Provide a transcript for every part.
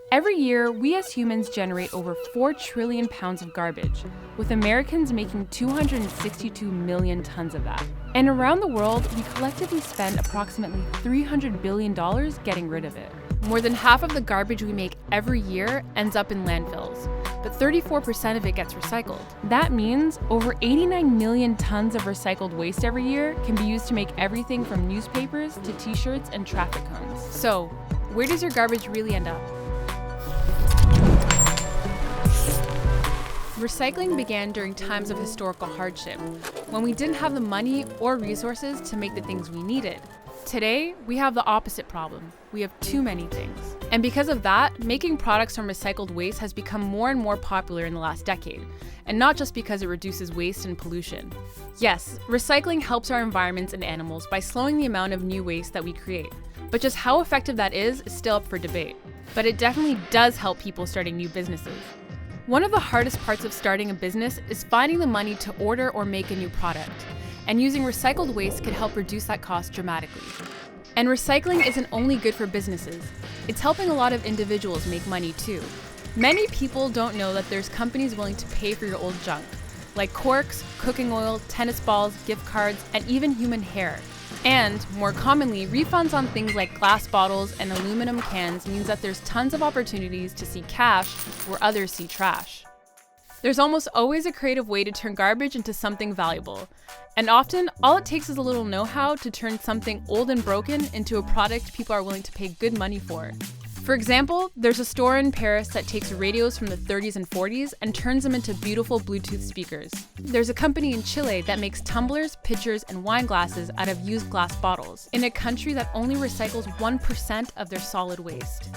Every year, we as humans generate over 4 trillion pounds of garbage, with Americans making 262 million tons of that. And around the world, we collectively spend approximately $300 billion getting rid of it. More than half of the garbage we make every year ends up in landfills, but 34% of it gets recycled. That means over 89 million tons of recycled waste every year can be used to make everything from newspapers to t-shirts and traffic cones. So, where does your garbage really end up? Recycling began during times of historical hardship, when we didn't have the money or resources to make the things we needed. Today, we have the opposite problem. We have too many things. And because of that, making products from recycled waste has become more and more popular in the last decade, and not just because it reduces waste and pollution. Yes, recycling helps our environments and animals by slowing the amount of new waste that we create, but just how effective that is still up for debate. But it definitely does help people starting new businesses. One of the hardest parts of starting a business is finding the money to order or make a new product, and using recycled waste could help reduce that cost dramatically. And recycling isn't only good for businesses, it's helping a lot of individuals make money too. Many people don't know that there's companies willing to pay for your old junk, like corks, cooking oil, tennis balls, gift cards, and even human hair. And, more commonly, refunds on things like glass bottles and aluminum cans means that there's tons of opportunities to see cash where others see trash. There's almost always a creative way to turn garbage into something valuable. And often, all it takes is a little know-how to turn something old and broken into a product people are willing to pay good money for. For example, there's a store in Paris that takes radios from the 30s and 40s and turns them into beautiful Bluetooth speakers. There's a company in Chile that makes tumblers, pitchers, and wine glasses out of used glass bottles, in a country that only recycles 1% of their solid waste.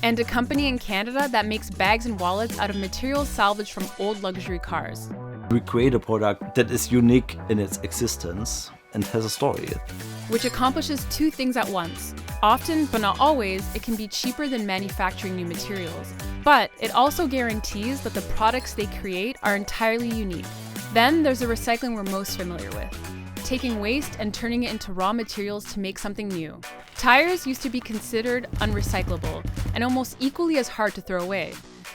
And a company in Canada that makes bags and wallets out of materials salvaged from old luxury cars. We create a product that is unique in its existence and has a story. Which accomplishes two things at once. Often, but not always, it can be cheaper than manufacturing new materials. But it also guarantees that the products they create are entirely unique. Then there's the recycling we're most familiar with, taking waste and turning it into raw materials to make something new. Tires used to be considered unrecyclable and almost equally as hard to throw away.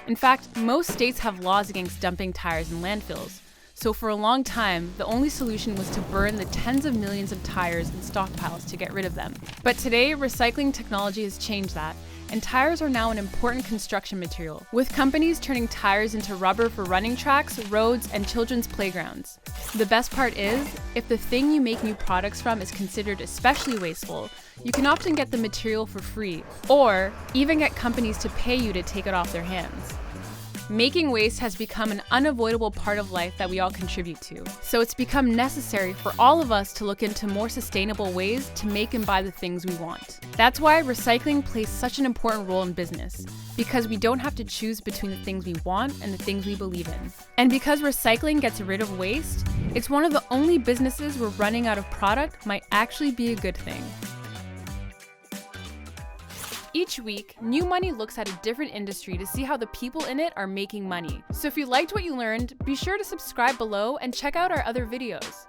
In fact, most states have laws against dumping tires in landfills. So for a long time, the only solution was to burn the tens of millions of tires in stockpiles to get rid of them. But today, recycling technology has changed that, and tires are now an important construction material, with companies turning tires into rubber for running tracks, roads, and children's playgrounds. The best part is, if the thing you make new products from is considered especially wasteful, you can often get the material for free, or even get companies to pay you to take it off their hands. Making waste has become an unavoidable part of life that we all contribute to. So it's become necessary for all of us to look into more sustainable ways to make and buy the things we want. That's why recycling plays such an important role in business, because we don't have to choose between the things we want and the things we believe in. And because recycling gets rid of waste, it's one of the only businesses where running out of product might actually be a good thing. Each week, New Money looks at a different industry to see how the people in it are making money. So if you liked what you learned, be sure to subscribe below and check out our other videos.